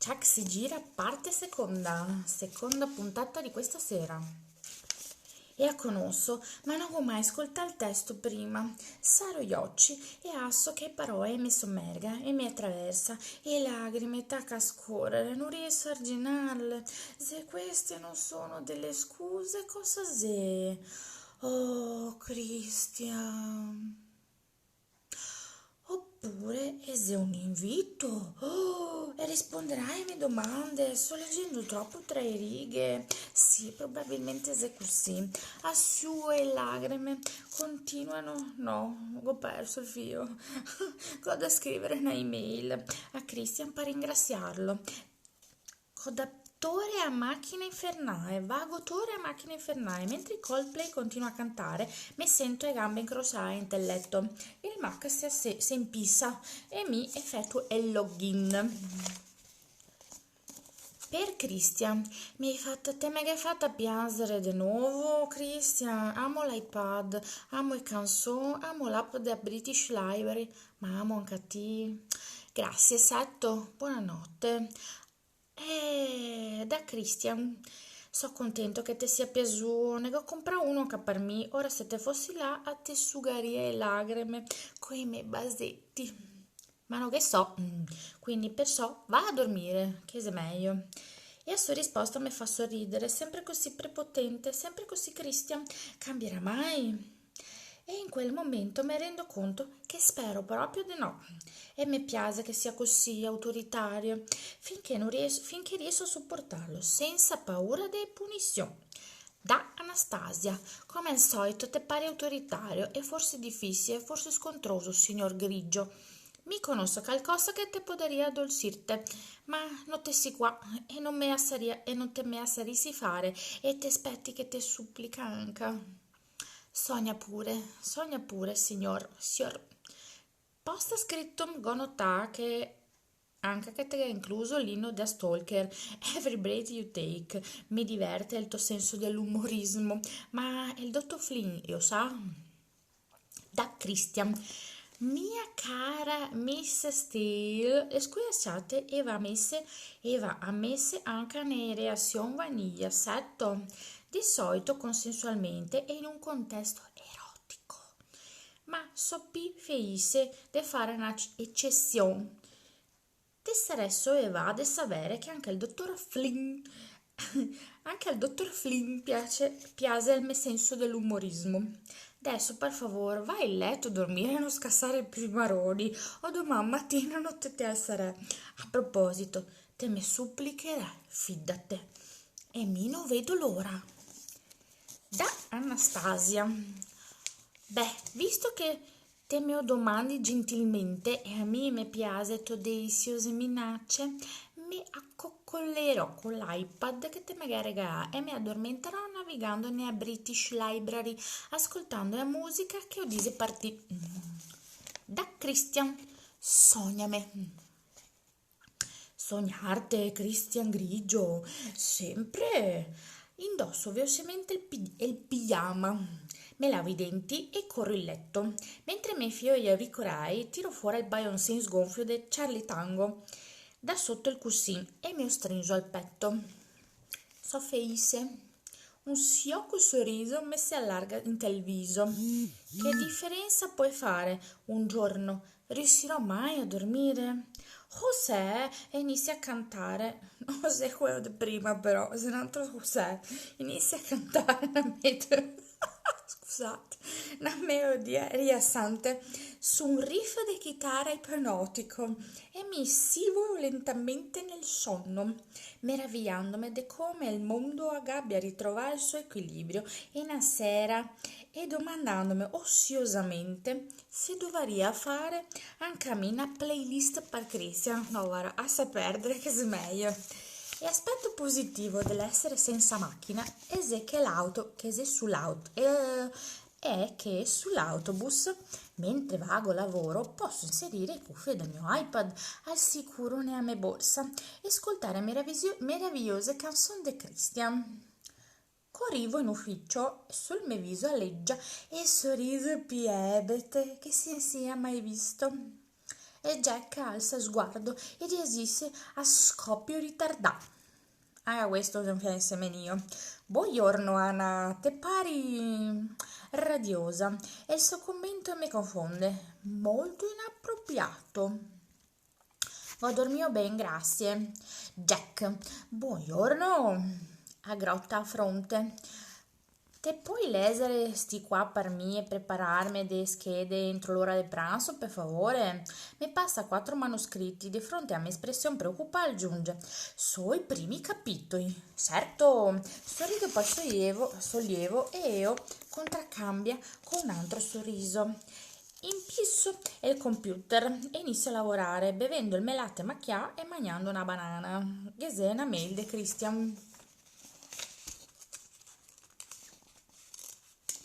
Chuck si gira, parte seconda puntata di questa sera. E a conosco, ma non ho mai ascoltato il testo prima. Sarò gli occhi e asso che parole mi sommerga e mi attraversa e lacrime tacca a scorrere, non riesco a arginarle. Se queste non sono delle scuse, cosa se? Oh, Christian. Oppure è se un invito? Oh, e risponderai alle mie domande. Sto leggendo troppo tra le righe. Sì, probabilmente è così. A sue lacrime continuano. No, ho perso il filo. Ho da scrivere una email a Christian per ringraziarlo. Codattore a macchina infernale, vagotore a macchina infernale. Mentre Coldplay continua a cantare, mi sento le gambe incrociate in letto. Il Mac si impissa e mi effettuo il login. Per Christian, te mi hai fatto piangere di nuovo, Christian. Amo l'iPad, amo le canzoni, amo l'app della British Library, ma amo anche a te. Grazie, Setto, buonanotte. Da Christian, so contento che ti sia piaciuto. Ne ho comprato uno che per me, ora se te fossi là a te sugarie e lacrime coi miei basetti. Ma non che so, quindi perciò va a dormire, che è meglio. E a sua risposta mi fa sorridere, sempre così prepotente, sempre così Christian, cambierà mai? E in quel momento mi rendo conto che spero proprio di no. E mi piace che sia così autoritario, finché riesco a sopportarlo, senza paura delle punizioni. Da Anastasia, come al solito te pare autoritario e forse difficile, forse scontroso, signor Grigio. Mi conosco qualcosa che te podría addolcirte, ma non te si qua e non te me assarisi fare e te aspetti che te supplica anche. Sogna pure, signor. Posta scritto gonotà che anche che te è incluso l'inno da Stalker, Every Breath You Take. Mi diverte il tuo senso dell'umorismo, ma il dottor Flynn, io sa? Da Christian. Mia cara Miss Steele, scusate, Eva ammesse anche nelle reazioni vaniglia, setto, di solito consensualmente e in un contesto erotico. Ma Soppì feisse di fare un'eccezione. Te adesso Eva di sapere che anche al dottor Flynn piace il mio senso dell'umorismo. Adesso, per favore, vai in letto a dormire e non scassare più i maroni, o domani mattina non te essere. A proposito, te me supplicherai, fidate. E mi non vedo l'ora. Da Anastasia. Beh, visto che te me lo domandi gentilmente e a me mi piace tu deliziose minacce, mi accoccolerò con l'iPad che te me regala e mi addormenterò navigando nella British Library, ascoltando la musica che ho dise partì. Da Christian, sogname. Sognarte, Christian Grigio, sempre. Indosso velocemente il pigiama, me lavo i denti e corro in letto. Mentre mi infilo gli auricolari, tiro fuori il Beyoncé sgonfio di Charlie Tango da sotto il cuscino e mi stringo al petto. So felice. Un sciocco sorriso mi si allarga in il viso. Che differenza puoi fare un giorno? Riuscirò mai a dormire? José inizia a cantare. Non José quello di prima però, se un altro José inizia a cantare scusate, una melodia rilassante su un riff di chitarra ipnotico e mi scivolo lentamente nel sonno, meravigliandomi di come il mondo abbia ritrovato il suo equilibrio in una sera e domandandomi oziosamente se dovrei fare anche a me una playlist per Christian. No, guarda, a perdere che è meglio. E aspetto positivo dell'essere senza macchina è che sull'autobus, mentre vago lavoro, posso inserire le cuffie del mio iPad al sicuro nella mia borsa e ascoltare meravigliose canzoni di Christian. Corrivo in ufficio e sul mio viso alleggia il sorriso più ebete che si sia mai visto. e Jack alza sguardo e reagisce a scoppio ritardato. Ah, questo è un fiamme mio. Buongiorno Anna, te pari radiosa e il suo commento mi confonde. Molto inappropriato. Ho dormito bene, grazie. Jack, buongiorno. Aggrotta a fronte. Te puoi leggere sti qua per me e prepararmi le schede entro l'ora del pranzo, per favore? Mi passa 4 manoscritti, di fronte a un'espressione preoccupata aggiunge. So i primi capitoli. Certo, sorrido poi sollievo e io contraccambia con un altro sorriso. Impisso il computer e inizio a lavorare, bevendo il mio latte macchiato e mangiando una banana. Che è una mail di Christian.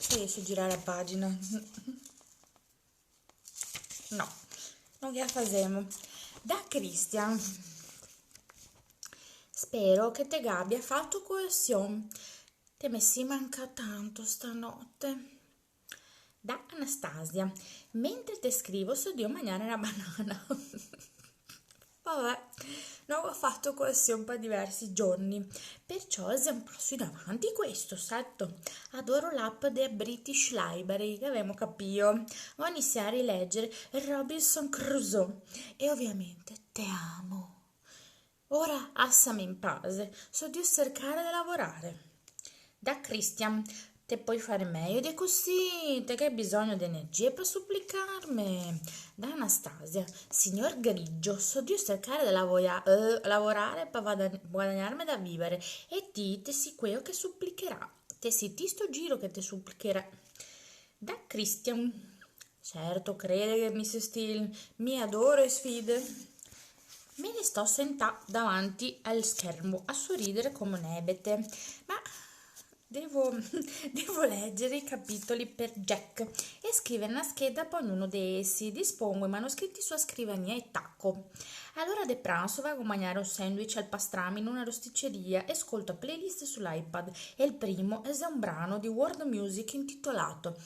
Se riesci a girare la pagina. No, non che la facciamo. Da Christian. Spero che te abbia fatto colazione. Te mi si manca tanto stanotte. Da Anastasia. Mentre te scrivo so di mangiare una banana. Vabbè, non ho fatto colazione per diversi giorni, perciò esempio davanti questo setto. Adoro l'app del British Library, che abbiamo capito. Ho iniziato a rileggere Robinson Crusoe e ovviamente te amo. Ora assami in pace, so di cercare di lavorare. Da Christian, te puoi fare meglio di così, te che hai bisogno di energie per supplicarmi. Da Anastasia, signor Grigio, so di cercare di lavorare per guadagnarmi da vivere e te si quello che supplicherà. Te si ti sto giro che te supplicherà. Da Christian, certo, crede che mi adoro e sfide. Me ne sto sentata davanti al schermo a sorridere come un ebete, ma devo leggere i capitoli per Jack e scrivere una scheda per ognuno di essi. Dispongo i manoscritti sulla scrivania e tacco. All'ora del pranzo vado a mangiare un sandwich al pastrami in una rosticceria e ascolto playlist sull'iPad e il primo è un brano di world music intitolato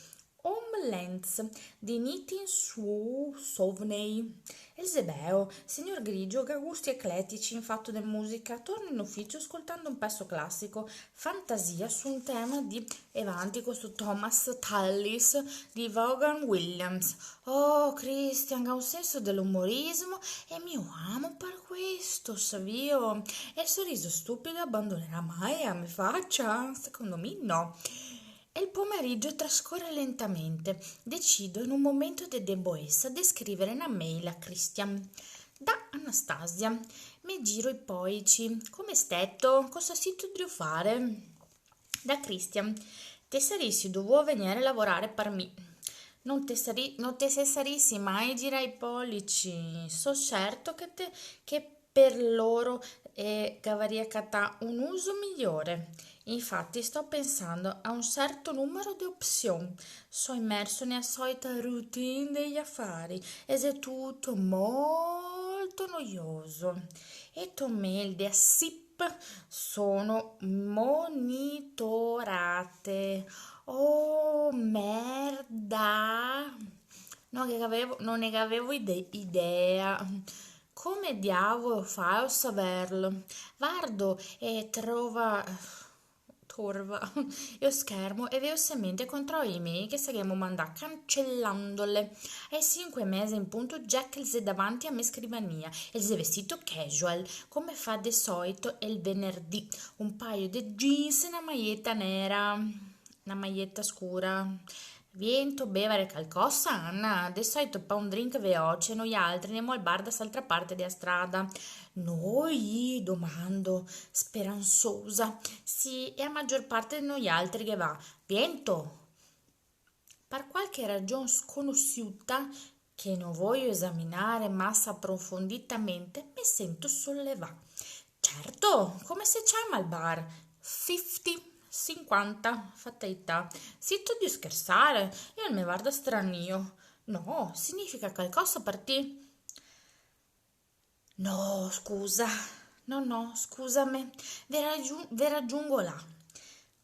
Home Lens di Nitin Sovney. Eusebeo, signor Grigio, che ha gusti eclettici in fatto di musica, torna in ufficio ascoltando un pezzo classico, fantasia su un tema di Evantico su Thomas Tallis di Vaughan Williams. Oh, Christian ha un senso dell'umorismo e mi amo per questo, savio. E il sorriso stupido abbandonerà mai a me faccia? Secondo me no. E il pomeriggio trascorre lentamente. Decido in un momento di debolezza di scrivere una mail a Christian. Da Anastasia. Mi giro i poici. Come stetto? Cosa si potrebbe fare? Da Christian. Te saresti dovuto venire a lavorare per me. Non te saresti mai gira i pollici. So certo che per loro cavaria catà un uso migliore. Infatti sto pensando a un certo numero di opzioni. Sono immerso nella solita routine degli affari ed è tutto molto noioso. E tonne di SIP sono monitorate. Oh, merda! Non ne avevo idea. Come diavolo fai a saperlo? Guardo e torva io schermo e velocemente controllo le email che saremo mandate cancellandole. Ai 5 mesi in punto Jack è davanti a me scrivania e il vestito casual come fa di solito il venerdì, un paio di jeans e una maglietta nera, una maglietta scura. Viento bevere qualcosa, Anna? Di solito pa un drink veloce, noi altri andiamo al bar dall'altra parte della strada. Noi? Domando, speranzosa. Sì, e a maggior parte di noi altri che va. Viento? Per qualche ragione sconosciuta, che non voglio esaminare massa approfonditamente, mi sento sollevata. Certo, come si chiama al bar? 50 fatalità. Zitto di scherzare, io non mi guarda stranio. No, significa qualcosa per te? No, scusa. No, scusami. Vi raggiungo là.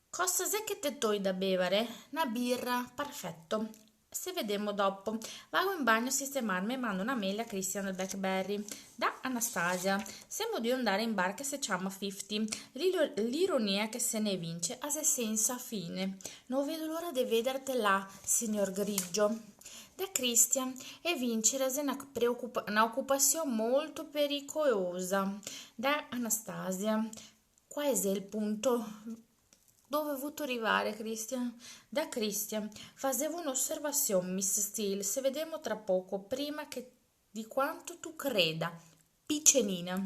Cosa è che te toi da bere? Una birra, perfetto. Se vedemo dopo. Vado in bagno a sistemarmi e mando una mail a Christian del Blackberry. Da Anastasia. Sembra di andare in bar che se chiama 50. L'ironia che se ne vince a se senza fine. Non vedo l'ora di vederti là, signor Grigio. Da Christian e vincere è una occupazione molto pericolosa. Da Anastasia. Questo è il punto. Dove ho voluto arrivare, Christian? Da Christian. Facevo un'osservazione, Miss Steele. Se vedremo tra poco, prima che di quanto tu creda. Piccenina.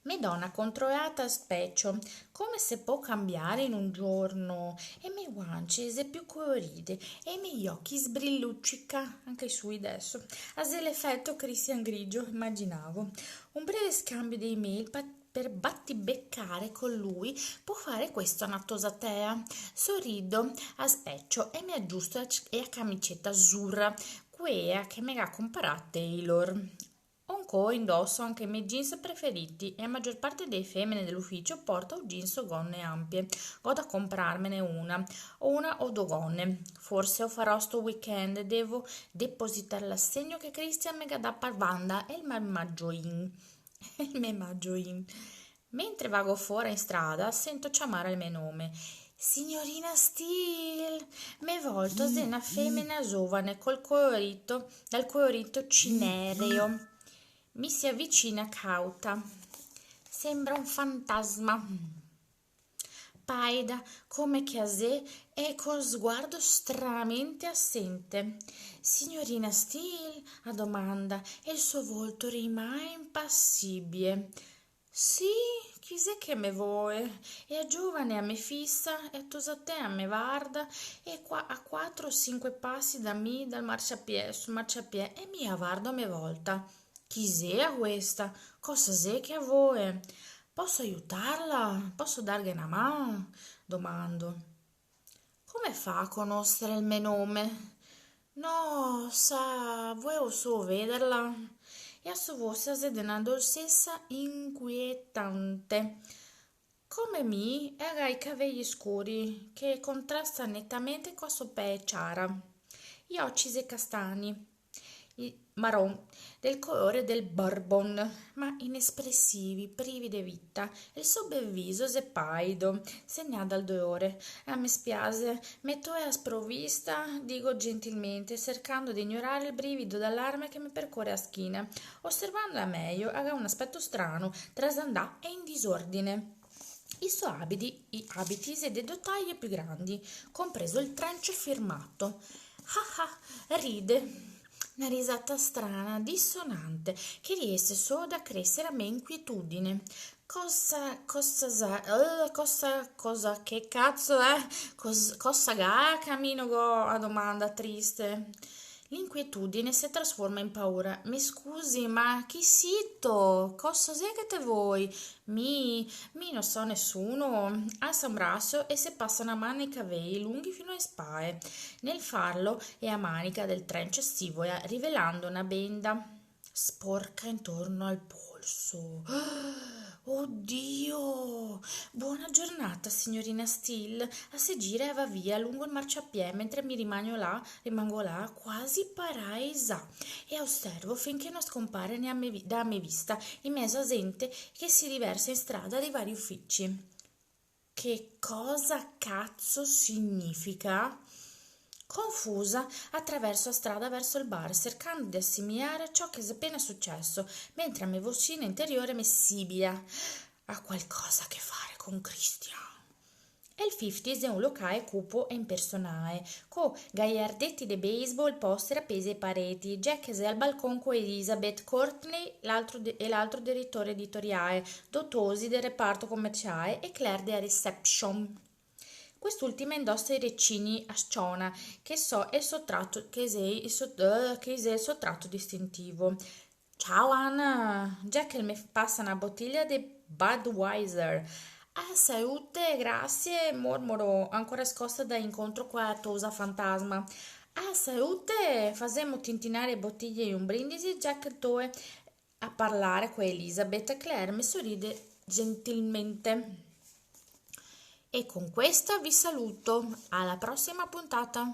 Madonna controllata a specchio, come se può cambiare in un giorno, e mi guance se più colorite, e i miei occhi sbrilluccica, anche i suoi adesso. A se l'effetto Christian grigio, immaginavo. Un breve scambio di email per battibeccare con lui può fare questo a Nattosatea. Sorrido a specchio e mi aggiusto a camicetta azzurra, quella che mi ha comparato Taylor. Onco indosso anche i miei jeans preferiti e la maggior parte delle femmine dell'ufficio porta un jeans o gonne ampie. Vado a comprarmene una o due gonne. Forse lo farò sto weekend, devo depositare l'assegno che Christian mi dà per Wanda e il maggio in. Il me maggio in. Mentre vago fuori in strada, sento chiamare il mio nome. Signorina Steele, mi volto a una femmina giovane dal colorito cinereo. Mi si avvicina cauta. Sembra un fantasma. Paida come chiasè e col sguardo stranamente assente. Signorina Steele, a domanda, e il suo volto rimane impassibile. Sì, chis'è che me vuole? È giovane a me fissa, e tosate a me varda, e qua a 4 o 5 passi da me dal marciapiede, sul marciapiede, e mi avvarda a me volta. Chis'è questa? Cosa è che vuole? Posso aiutarla? Posso dargli una mano? Domando. Come fa a conoscere il mio nome? No, sa, volevo solo vederla. E a sua voce si una dolcezza inquietante. Come me, era i capelli scuri, che contrasta nettamente con la sua pelle chiara. Gli occhi castani, marron, del colore del bourbon, ma inespressivi, privi di vita, e il suo bel viso è pallido, segnato dal dolore. A me spiace, metto a sprovvista, dico gentilmente, cercando di ignorare il brivido d'allarme che mi percorre a schiena. Osservandola meglio, aveva un aspetto strano, trasandà e in disordine. I suoi abiti si dei taglie più grandi, compreso il trench firmato. Ah, ride. Una risata strana, dissonante, che riesce solo ad accrescere a me inquietudine. Cosa, che cazzo è? Cosa ga cammino go? A domanda triste. L'inquietudine si trasforma in paura. Mi scusi, ma chi sito? Cosa è che te vuoi? Mi non so nessuno. Alza un braccio e si passa una mano ai capelli lunghi fino alle spalle. Nel farlo è a manica del trench scivola, rivelando una benda sporca intorno al polso. Oddio! Buona giornata, signorina Steele. A seguire va via lungo il marciapiede mentre rimango là, quasi paraesa, e osservo finché non scompare da me vista in mezzo a gente che si riversa in strada dei vari uffici. Che cosa cazzo significa? Confusa, attraverso la strada verso il bar, cercando di assimilare ciò che è appena successo, mentre la mia vocina interiore mi sibila. Ha qualcosa a che fare con Christian. E il 50 è un locale cupo e impersonale, con gagliardetti di baseball, poster appesi ai pareti, Jack è al balcone con Elizabeth, Courtney e l'altro direttore editoriale, Dottosi del reparto commerciale e Claire della reception. Quest'ultima indossa i recini a sciona, che è il sottratto distintivo. Ciao Anna, Jack mi passa una bottiglia di Budweiser. Ah, salute, grazie, mormoro, ancora scossa da incontro con la tosa fantasma. Ah, salute, facemmo tintinare bottiglie in un brindisi, Jack toe a parlare con Elizabeth e Claire mi sorride gentilmente. E con questo vi saluto, alla prossima puntata.